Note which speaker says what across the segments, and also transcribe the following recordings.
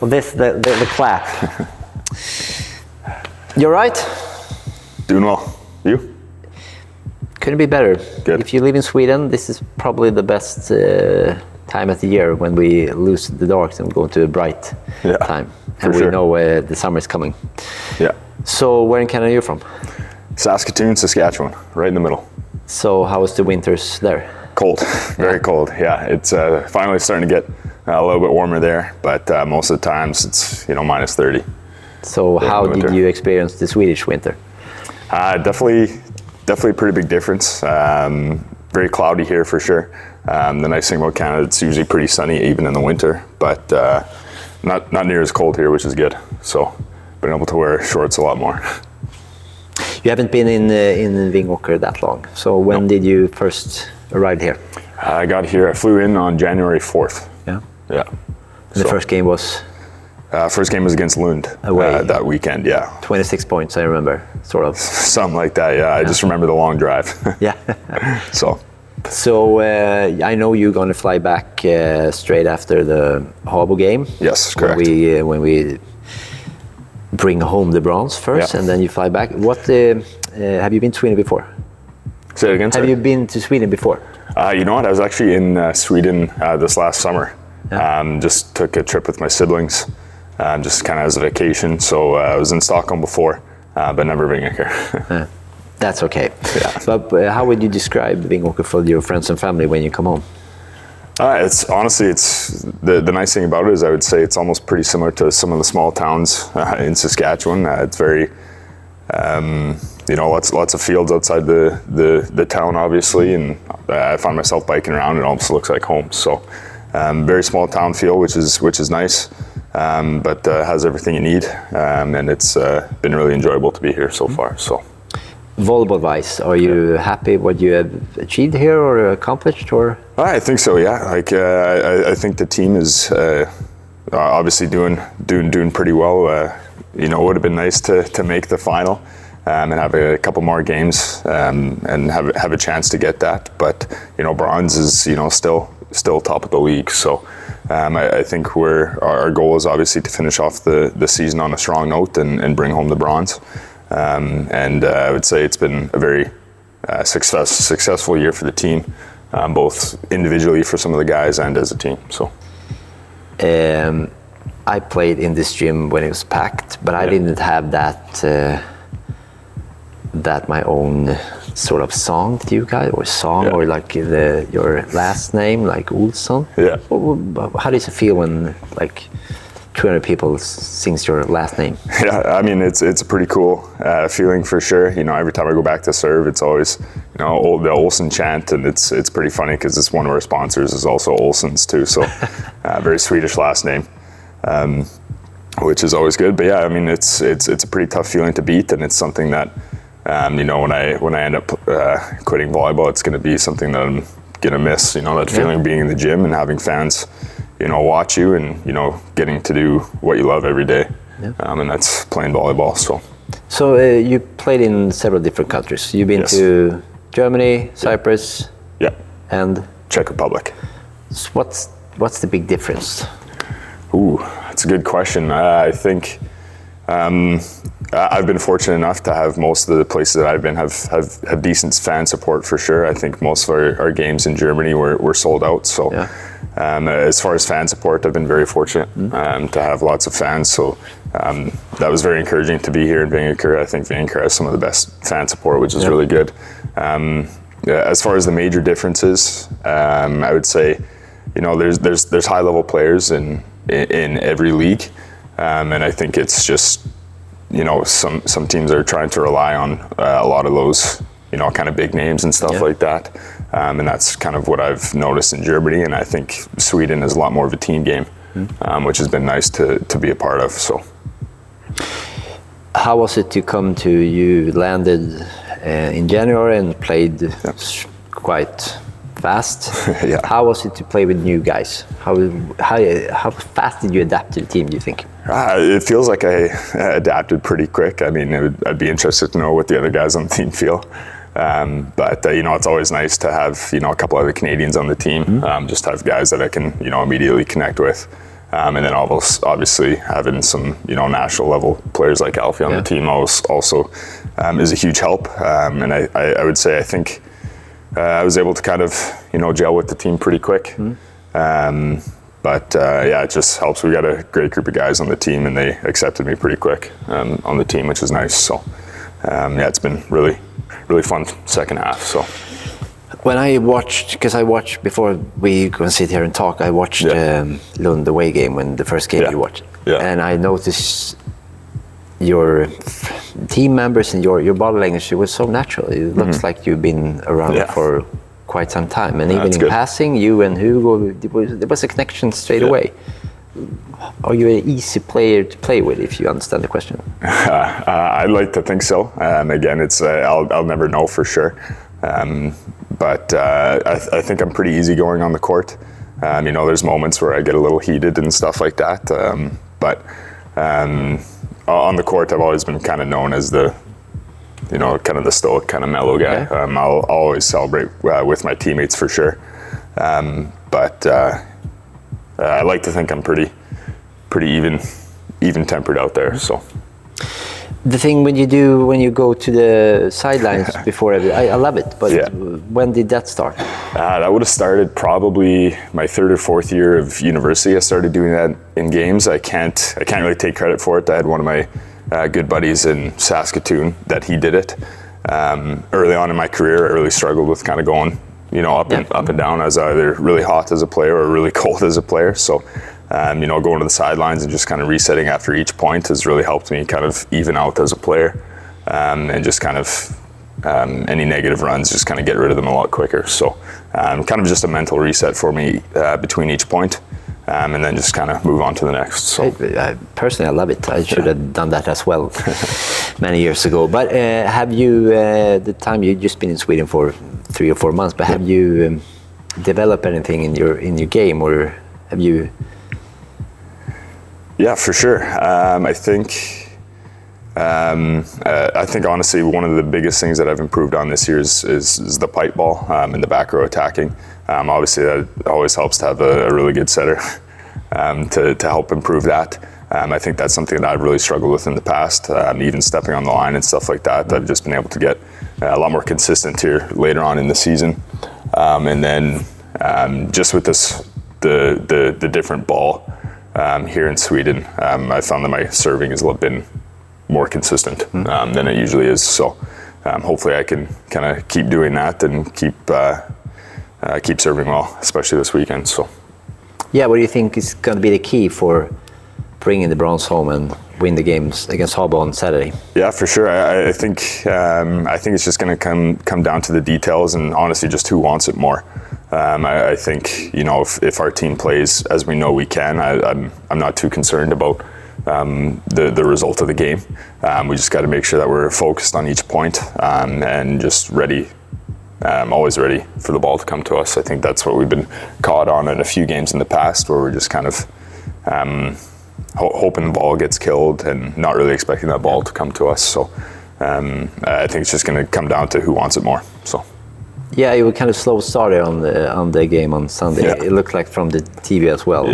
Speaker 1: Well, the clap. You're right?
Speaker 2: Doing well. You?
Speaker 1: Couldn't be better.
Speaker 2: Good.
Speaker 1: If you live in Sweden, this is probably the best time of the year when we lose the darks and go into a bright time. And we know the summer is coming.
Speaker 2: Yeah.
Speaker 1: So where in Canada are you from?
Speaker 2: Saskatoon, Saskatchewan, right in the middle.
Speaker 1: So how was the winters there?
Speaker 2: Cold, very cold. Yeah, it's finally starting to get a little bit warmer there, but most of the times it's minus 30.
Speaker 1: So how did you experience the Swedish winter?
Speaker 2: Definitely a pretty big difference. Very cloudy here for sure. The nice thing about Canada, it's usually pretty sunny even in the winter, but not near as cold here, which is good. So been able to wear shorts a lot more.
Speaker 1: You haven't been in Vingåker that long. So when did you first arrive here?
Speaker 2: I got here. I flew in on January 4th.
Speaker 1: Yeah.
Speaker 2: Yeah.
Speaker 1: The first game was?
Speaker 2: First game was against Lund that weekend. Yeah.
Speaker 1: 26 points, I remember, sort of.
Speaker 2: Something like that. Yeah. I just remember the long drive.
Speaker 1: Yeah.
Speaker 2: So
Speaker 1: I know you're going to fly back straight after the Habo game.
Speaker 2: Yes, correct.
Speaker 1: When we bring home the bronze first, and then you fly back. What have you been to Sweden before?
Speaker 2: Say it again.
Speaker 1: Have you been to Sweden before?
Speaker 2: You know what? I was actually in Sweden this last summer. Yeah. Just took a trip with my siblings, just kind of as a vacation. So I was in Stockholm before, but never Vingåker.
Speaker 1: That's okay.
Speaker 2: Yeah.
Speaker 1: But how would you describe Vingåker for your friends and family when you come home?
Speaker 2: It's honestly, the nice thing about it is I would say it's almost pretty similar to some of the small towns in Saskatchewan. It's very, lots of fields outside the town, obviously, and I find myself biking around. It almost looks like home. So, very small town feel, which is nice, but has everything you need, and it's been really enjoyable to be here so far. So.
Speaker 1: Volleyball-wise, are you happy what you have achieved here or accomplished, or?
Speaker 2: I think so. Yeah. Like I think the team is obviously doing pretty well. It would have been nice to make the final and have a couple more games and have a chance to get that. But bronze is still top of the league. So I think our goal is obviously to finish off the season on a strong note and bring home the bronze. And I would say it's been a very successful year for the team, both individually for some of the guys and as a team. So,
Speaker 1: I played in this gym when it was packed, but I didn't have that my own sort of song to you guys, or or like your last name, like Olson.
Speaker 2: Yeah.
Speaker 1: How does it feel when 200 people sings your last name?
Speaker 2: Yeah, I mean it's a pretty cool feeling for sure. Every time I go back to serve, it's always the Olson chant, and it's pretty funny because it's one of our sponsors is also Olson's too. So very Swedish last name, which is always good. But yeah, I mean it's a pretty tough feeling to beat, and it's something that when I end up quitting volleyball, it's going to be something that I'm gonna miss. That feeling of being in the gym and having fans watch you and, getting to do what you love every day. Yeah. And that's playing volleyball. So
Speaker 1: you played in several different countries. You've been to Germany, Cyprus, and
Speaker 2: Czech Republic.
Speaker 1: So what's the big difference?
Speaker 2: Ooh, that's a good question. I think I've been fortunate enough to have most of the places that I've been have decent fan support for sure. I think most of our games in Germany were sold out. So. Yeah. As far as fan support, I've been very fortunate to have lots of fans. So that was very encouraging to be here in Vingåker. I think Vingåker has some of the best fan support, which is really good. As far as the major differences, I would say, there's high level players in every league, and I think it's just some teams are trying to rely on a lot of those kind of big names and stuff like that. And that's kind of what I've noticed in Germany, and I think Sweden is a lot more of a team game, which has been nice to be a part of. So,
Speaker 1: how was it to come to? You landed in January and played quite fast. How was it to play with new guys? How fast did you adapt to the team, do you think?
Speaker 2: It feels like I adapted pretty quick. I mean, I'd be interested to know what the other guys on the team feel. But it's always nice to have a couple other Canadians on the team. Just have guys that I can immediately connect with. And then obviously having some, national level players like Alfie on the team also is a huge help. And I would say, I think I was able to kind of, gel with the team pretty quick. But it just helps. We got a great group of guys on the team, and they accepted me pretty quick on the team, which is nice. So it's been really, really fun second half. So
Speaker 1: when I watched before we go and sit here and talk, I watched Lund away game, when the first game you watched, and I noticed your team members and your body language. It was so natural. It looks like you've been around for quite some time, and even in passing, you and Hugo, there was a connection straight away. Are you an easy player to play with, if you understand the question?
Speaker 2: I'd like to think so. Again, it's I'll never know for sure, but I think I'm pretty easygoing on the court. There's moments where I get a little heated and stuff like that, but on the court, I've always been kind of known as the kind of the stoic, kind of mellow guy. I'll always celebrate with my teammates for sure. But I like to think I'm pretty even tempered out there. So
Speaker 1: the thing when you go to the sidelines before I love it. But when did that start?
Speaker 2: That would have started probably my third or fourth year of university. I started doing that in games. I can't really take credit for it. I had one of my good buddies in Saskatoon that he did it. Early on in my career, I really struggled with kind of going, up and down. I was either really hot as a player or really cold as a player. So, going to the sidelines and just kind of resetting after each point has really helped me kind of even out as a player, and just kind of any negative runs, just kind of get rid of them a lot quicker. So, kind of just a mental reset for me between each point. And then just kind of move on to the next. So
Speaker 1: personally, I love it. I should have done that as well many years ago. But have you, the time you've just been in Sweden for 3 or 4 months, but have you developed anything in your game, or have you?
Speaker 2: Yeah, for sure. I think honestly, one of the biggest things that I've improved on this year is the pipe ball and the back row attacking. Obviously, that always helps to have a really good setter to help improve that. I think that's something that I've really struggled with in the past, even stepping on the line and stuff like that. I've just been able to get a lot more consistent here later on in the season. And then just with the different ball here in Sweden, I found that my serving has been more consistent than it usually is. So hopefully I can kind of keep doing that and keep serving well, especially this weekend. So,
Speaker 1: what do you think is going to be the key for bringing the bronze home and win the games against Habo on Saturday? Yeah,
Speaker 2: for sure. I think it's just going to come down to the details, and honestly, just who wants it more. I think if our team plays as we know we can, I'm not too concerned about the result of the game. We just got to make sure that we're focused on each point and just ready. Always ready for the ball to come to us. I think that's what we've been caught on in a few games in the past, where we're just kind of hoping the ball gets killed and not really expecting that ball to come to us. So I think it's just going to come down to who wants it more. So
Speaker 1: you were kind of slow started on the game on Sunday. It looked like from the TV as well.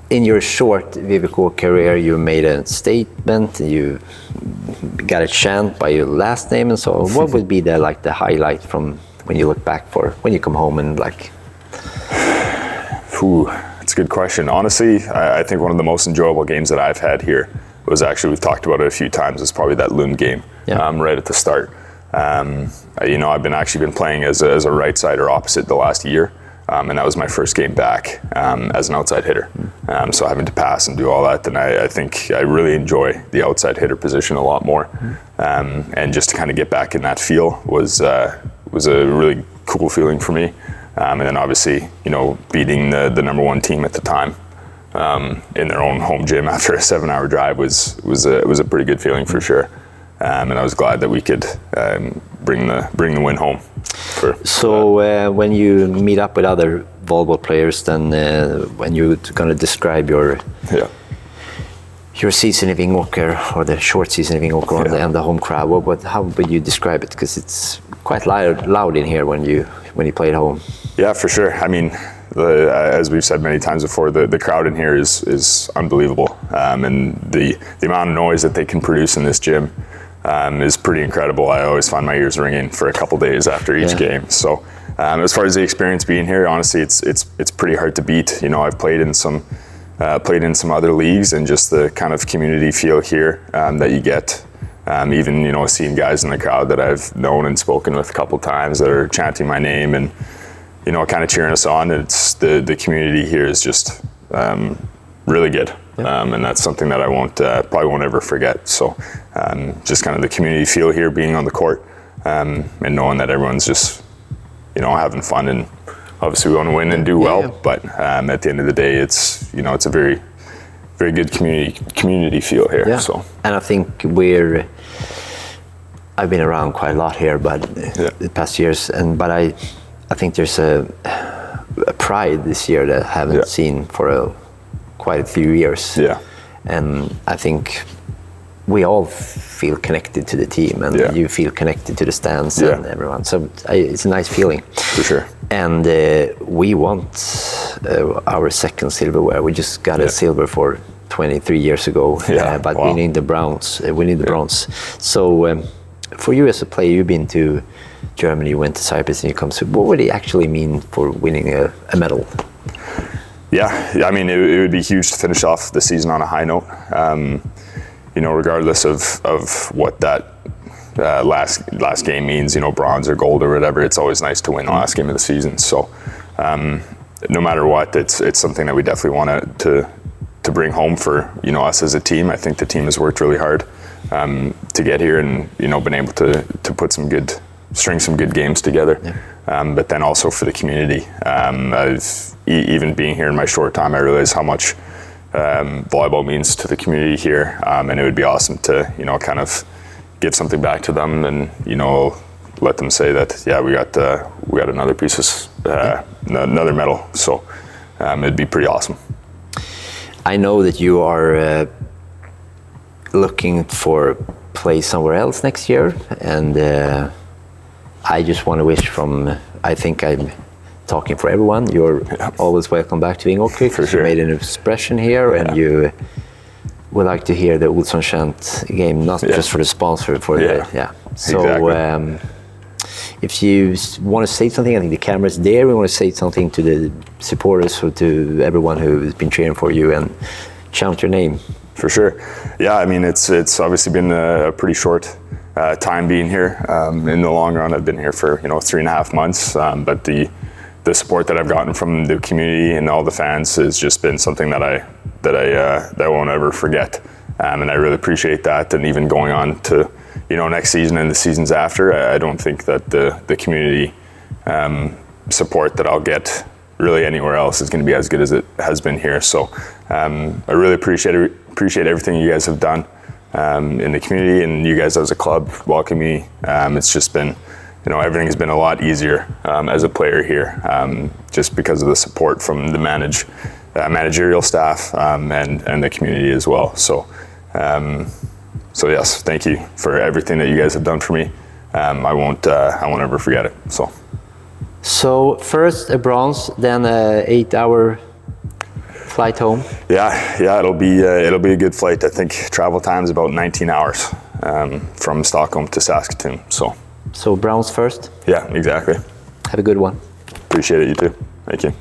Speaker 1: In your short VVK career, you made a statement. You got a chant by your last name and so on. What would be the highlight from when you look back when you come home and like?
Speaker 2: That's a good question. Honestly, I think one of the most enjoyable games that I've had here was actually, we've talked about it a few times, is probably that Lund game right at the start. I've been playing as a right side or opposite the last year. And that was my first game back as an outside hitter. So having to pass and do all that, then I think I really enjoy the outside hitter position a lot more. And just to kind of get back in that feel was a really cool feeling for me. And then obviously, beating the number one team at the time in their own home gym after a 7-hour drive was a pretty good feeling for sure. And I was glad that we could bring the win home.
Speaker 1: When you meet up with other volleyball players, then when you're going to describe your season in Vingåker, or the short season in Vingåker and the home crowd, how would you describe it? Because it's quite loud in here when you play at home.
Speaker 2: Yeah, for sure. I mean, As we've said many times before, the crowd in here is unbelievable, and the amount of noise that they can produce in this gym is pretty incredible. I always find my ears ringing for a couple days after each game. So as far as the experience being here, honestly, it's pretty hard to beat. You know, I've played in some other leagues, and just the kind of community feel here that you get. Even, you know, seeing guys in the crowd that I've known and spoken with a couple times that are chanting my name and, you know, kind of cheering us on. It's the community here is just really good. And that's something that I probably won't ever forget. So just kind of the community feel here, being on the court, and knowing that everyone's just, you know, having fun, and obviously we want to win and do well, but at the end of the day, it's, you know, it's a very, very good community feel here.
Speaker 1: Yeah.
Speaker 2: So,
Speaker 1: and I think I've been around quite a lot here, but the past years, but I think there's a pride this year that I haven't seen for quite a few years. Yeah. And I think we all feel connected to the team, and you feel connected to the stands and everyone. So it's a nice feeling. For sure. And we want our second silverware. We just got a silver for 23 years ago, but we need the bronze. So for you as a player, you've been to Germany, you went to Cyprus, and you come to. What would it actually mean for winning a medal?
Speaker 2: Yeah, I mean, it would be huge to finish off the season on a high note. You know, regardless of what that last game means, you know, bronze or gold or whatever, it's always nice to win the last game of the season. So no matter what, it's something that we definitely want to bring home for, you know, us as a team. I think the team has worked really hard to get here, and, you know, been able to put string some good games together. But then also for the community, even being here in my short time, I realize how much volleyball means to the community here, and it would be awesome to, you know, kind of give something back to them, and, you know, let them say that we got another piece of another medal. So it'd be pretty awesome.
Speaker 1: I know that you are looking for play somewhere else next year, and I just want to wish I think I'm talking for everyone, you're always welcome back to Ingolstadt. For sure. You made an expression here, and you would like to hear the Olson chant game, not just for the sponsor, for So exactly. If you want to say something, I think the camera's there. We want to say something to the supporters or to everyone who's been cheering for you, and chant your name.
Speaker 2: For sure. Yeah, I mean, it's obviously been a pretty short time being here. In the long run, I've been here for, you know, 3.5 months, but the support that I've gotten from the community and all the fans has just been something that I won't ever forget, and I really appreciate that. And even going on to, you know, next season and the seasons after, I don't think that the community support that I'll get really anywhere else is going to be as good as it has been here. So I really appreciate everything you guys have done in the community, and you guys as a club welcome me. It's just been, you know, everything has been a lot easier as a player here, just because of the support from the managerial staff and the community as well. So yes, thank you for everything that you guys have done for me. I won't ever forget it.
Speaker 1: So first a bronze, then a 8-hour flight home. Yeah, it'll be a good flight. I think travel time is about 19 hours from Stockholm to Saskatoon. So bronze first? Yeah, exactly. Have a good one. Appreciate it, you too. Thank you.